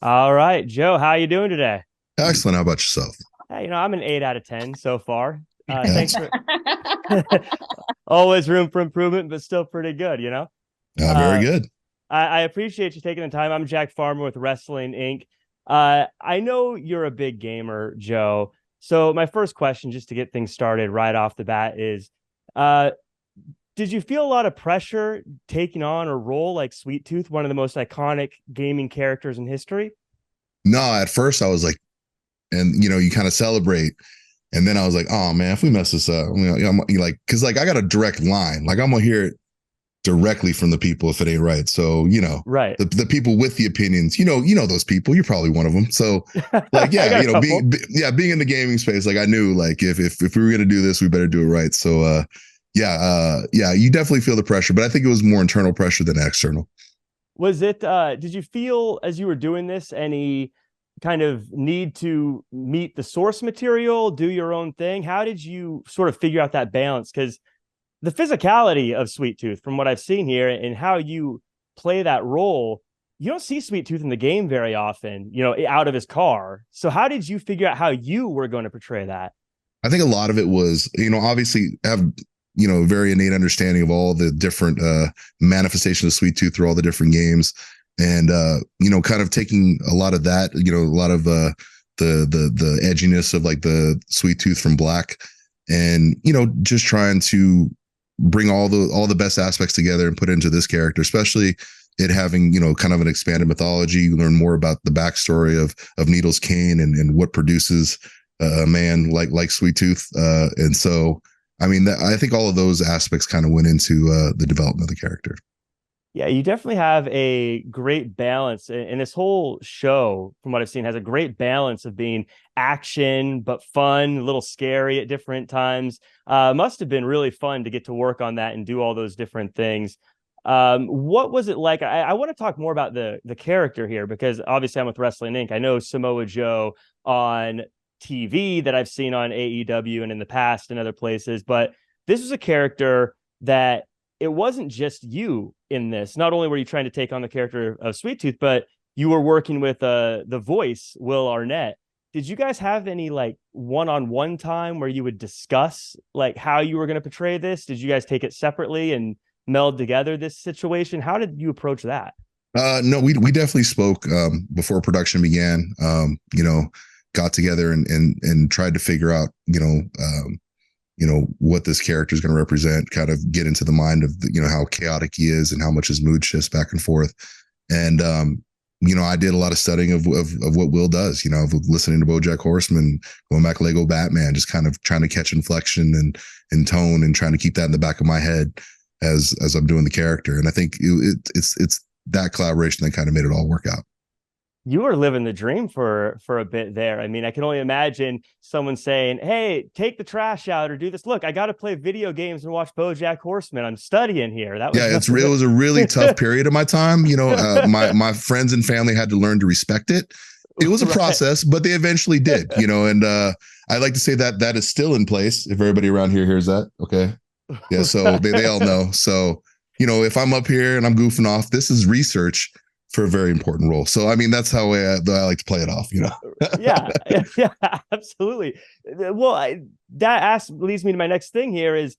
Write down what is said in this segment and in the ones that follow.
All right, Joe, how you doing today? Excellent. How about yourself? Hey, I'm an 8 out of 10 so far. Thanks That's for always room for improvement, but still pretty good. very Uh, good. I appreciate you taking the time. I'm Jack Farmer with Wrestling Inc. I know you're a big gamer, Joe. So my first question, just to get things started right off the bat, is uh, did you feel a lot of pressure taking on a role like Sweet Tooth, one of the most iconic gaming characters in history? No, at first I was like, and you kind of celebrate, and then I was like, oh man, if we mess this up, I'm like, because like I got a direct line, like I'm gonna hear it directly from the people if it ain't right. So Right. the people with the opinions, those people. You're probably one of them. So like, I yeah, got a couple. being in the gaming space, like I knew like if we were gonna do this, we better do it right. So yeah, you definitely feel the pressure, but I think it was more internal pressure than external. Did you feel as you were doing this any kind of need to meet the source material, do your own thing? How did you sort of figure out that balance? Because the physicality of Sweet Tooth, from what I've seen here and how you play that role, you don't see Sweet Tooth in the game very often, out of his car. So how did you figure out how you were going to portray that? I think a lot of it was, obviously have, a very innate understanding of all the different manifestations of Sweet Tooth through all the different games. And, kind of taking a lot of that, a lot of the edginess of like the Sweet Tooth from Black and, just trying to bring all the best aspects together and put it into this character, especially it having, kind of an expanded mythology. You learn more about the backstory of Needles Kane and what produces a man like Sweet Tooth. And so, I mean, I think all of those aspects kind of went into the development of the character. Yeah, you definitely have a great balance. And this whole show, from what I've seen, has a great balance of being action, but fun, a little scary at different times. Must have been really fun to get to work on that and do all those different things. What was it like? I want to talk more about the character here because obviously I'm with Wrestling Inc. I know Samoa Joe on TV that I've seen on AEW and in the past and other places, but this was a character that it wasn't just you in this. Not only were you trying to take on the character of Sweet Tooth, but you were working with the voice, Will Arnett. Did you guys have any like one-on-one time where you would discuss like how you were going to portray this? Did you guys take it separately and meld together this situation? How did you approach that? No, we definitely spoke before production began. Got together and tried to figure out, what this character is going to represent, kind of get into the mind of how chaotic he is and how much his mood shifts back and forth. And I did a lot of studying of what Will does, of listening to BoJack Horseman, going back Lego Batman, just kind of trying to catch inflection and tone and trying to keep that in the back of my head as I'm doing the character. And I think it's that collaboration that kind of made it all work out. You were living the dream for a bit there. I mean, I can only imagine someone saying, "Hey, take the trash out or do this." Look, I got to play video games and watch BoJack Horseman. I'm studying here. That was Yeah, must have it been was a really tough period of my time. My friends and family had to learn to respect it. It was a right. process, but they eventually did. And I like to say that that is still in place. If everybody around here hears that, okay, yeah. So they all know. So if I'm up here and I'm goofing off, this is research for a very important role. So I mean, that's how I like to play it off. Yeah, yeah, absolutely. Well, leads me to my next thing here is,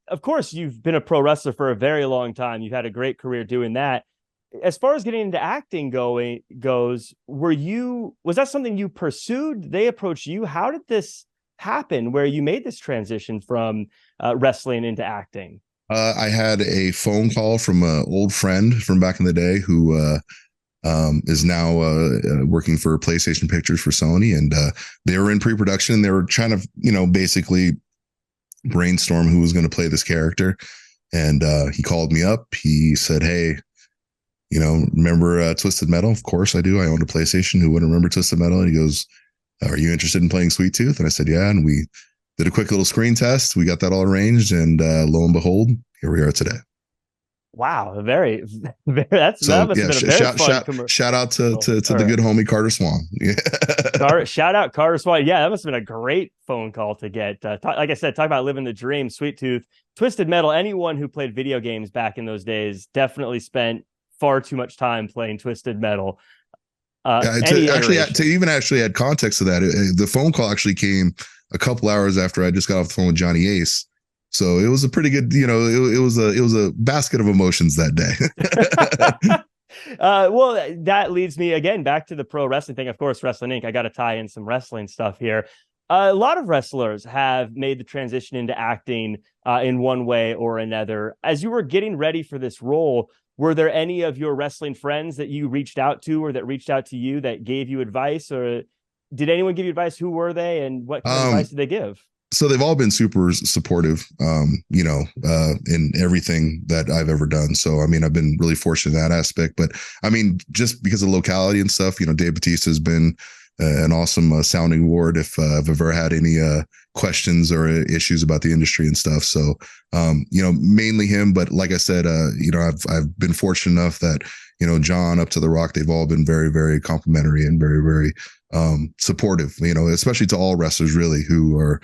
of course, you've been a pro wrestler for a very long time. You've had a great career doing that. As far as getting into acting goes, was that something you pursued? They approached you. How did this happen where you made this transition from wrestling into acting? I had a phone call from an old friend from back in the day who is now working for PlayStation Pictures for Sony, and they were in pre-production. They were trying to, basically brainstorm who was going to play this character. And he called me up. He said, "Hey, remember Twisted Metal? Of course I do. I owned a PlayStation. Who wouldn't remember Twisted Metal?" And he goes, "Are you interested in playing Sweet Tooth?" And I said, "Yeah." And we did a quick little screen test. We got that all arranged, and lo and behold, here we are today. Wow, that So must have yeah, been a very fun commercial. shout out to the Or good homie Carter Swan. Yeah. Shout out Carter Swan. Yeah, that must have been a great phone call to get. Like I said, talk about living the dream. Sweet Tooth, Twisted Metal. Anyone who played video games back in those days definitely spent far too much time playing Twisted Metal. Any To iteration. even actually add context to that, the phone call actually came a couple hours after I just got off the phone with Johnny Ace. So it was a pretty good, it was a basket of emotions that day. Well, that leads me again back to the pro wrestling thing. Of course, Wrestling Inc. I got to tie in some wrestling stuff here. A lot of wrestlers have made the transition into acting in one way or another. As you were getting ready for this role, were there any of your wrestling friends that you reached out to or that reached out to you that gave you advice, or did anyone give you advice? Who were they, and what kind of advice um, did they give? so they've all been super supportive, in everything that I've ever done. So, I mean, I've been really fortunate in that aspect, but I mean, just because of locality and stuff, Dave Batista has been an awesome sounding board if I've ever had any questions or issues about the industry and stuff. So, mainly him, but like I said, I've been fortunate enough that, John up to The Rock, they've all been very, very complimentary and very, very supportive, especially to all wrestlers really who are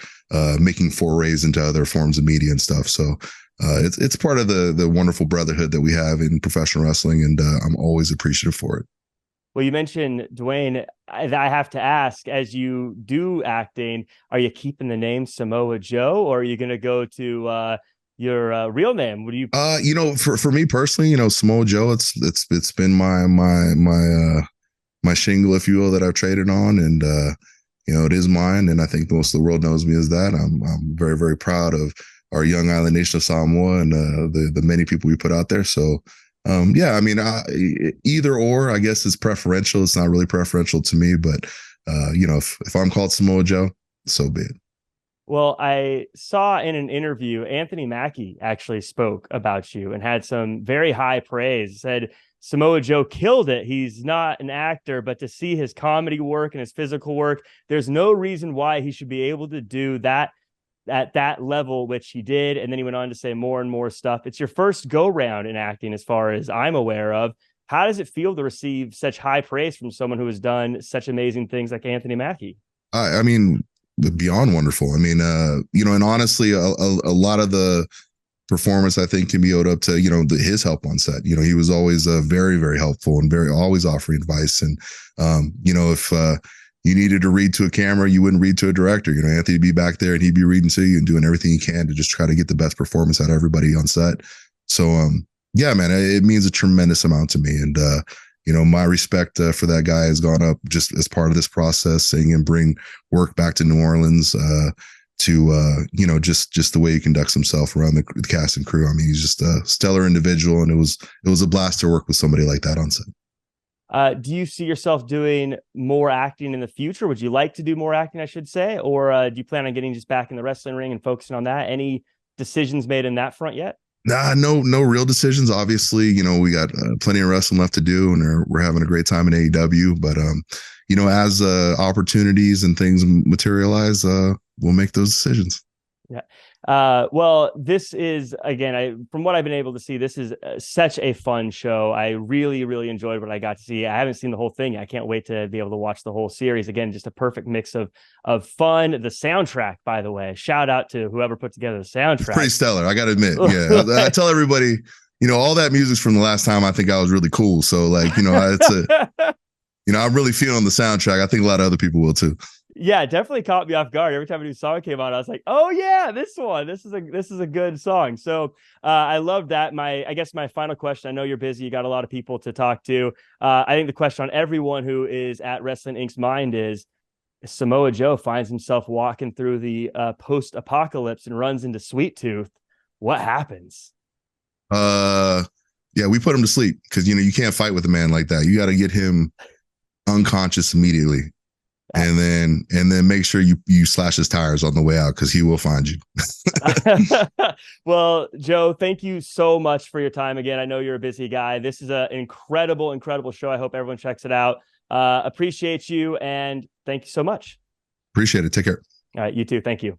making forays into other forms of media and stuff. So it's part of the wonderful brotherhood that we have in professional wrestling, and I'm always appreciative for it. Well, you mentioned Dwayne. I have to ask, as you do acting, are you keeping the name Samoa Joe, or are you going to go to your real name? Would you? For me personally, Samoa Joe, it's been my shingle, if you will, that I've traded on, and it is mine, and I think most of the world knows me as that. I'm very, very proud of our young island nation of Samoa and the many people we put out there. So yeah, I mean, either or, I guess, is preferential. It's not really preferential to me, but if I'm called Samoa Joe, so be it. Well, I saw in an interview, Anthony Mackie actually spoke about you and had some very high praise. Said Samoa Joe killed it. He's not an actor, but to see his comedy work and his physical work, there's no reason why he should be able to do that at that level, which he did. And then he went on to say more and more stuff. It's your first go round in acting, as far as I'm aware of. How does it feel to receive such high praise from someone who has done such amazing things like Anthony Mackie? I mean, beyond wonderful. I mean, and honestly, a lot of the performance I think can be owed up to his help on set. He was always very, very helpful and very always offering advice. And if you needed to read to a camera, you wouldn't read to a director. Anthony would be back there and he'd be reading to you and doing everything he can to just try to get the best performance out of everybody on set. So yeah, man, it means a tremendous amount to me. And my respect for that guy has gone up just as part of this process, seeing him bring work back to New Orleans, to just the way he conducts himself around the cast and crew. I mean, he's just a stellar individual, and it was a blast to work with somebody like that on set. Do you see yourself doing more acting in the future? Would you like to do more acting, I should say, or do you plan on getting just back in the wrestling ring and focusing on that? Any decisions made in that front yet? Nah, no real decisions. Obviously, we got plenty of wrestling left to do, and we're having a great time in AEW. But as opportunities and things materialize, we'll make those decisions. Yeah. Well, this is, again, from what I've been able to see, this is such a fun show. I really, really enjoyed what I got to see. I haven't seen the whole thing. I can't wait to be able to watch the whole series. Again, just a perfect mix of fun. The soundtrack, by the way, shout out to whoever put together the soundtrack. It's pretty stellar, I gotta admit. Yeah, I tell everybody, all that music's from the last time I think I was really cool. So like, I'm really feeling the soundtrack. I think a lot of other people will too. Yeah, it definitely caught me off guard. Every time a new song came on, I was like, "Oh yeah, this one. This is a good song." So I love that. I guess my final question. I know you're busy. You got a lot of people to talk to. I think the question on everyone who is at Wrestling Inc.'s mind is: Samoa Joe finds himself walking through the post-apocalypse and runs into Sweet Tooth. What happens? Yeah, we put him to sleep because you can't fight with a man like that. You got to get him unconscious immediately. And then make sure you slash his tires on the way out because he will find you. Well, Joe, thank you so much for your time again. I know you're a busy guy. This is an incredible, incredible show. I hope everyone checks it out. Appreciate you and thank you so much. Appreciate it. Take care. All right, you too. Thank you.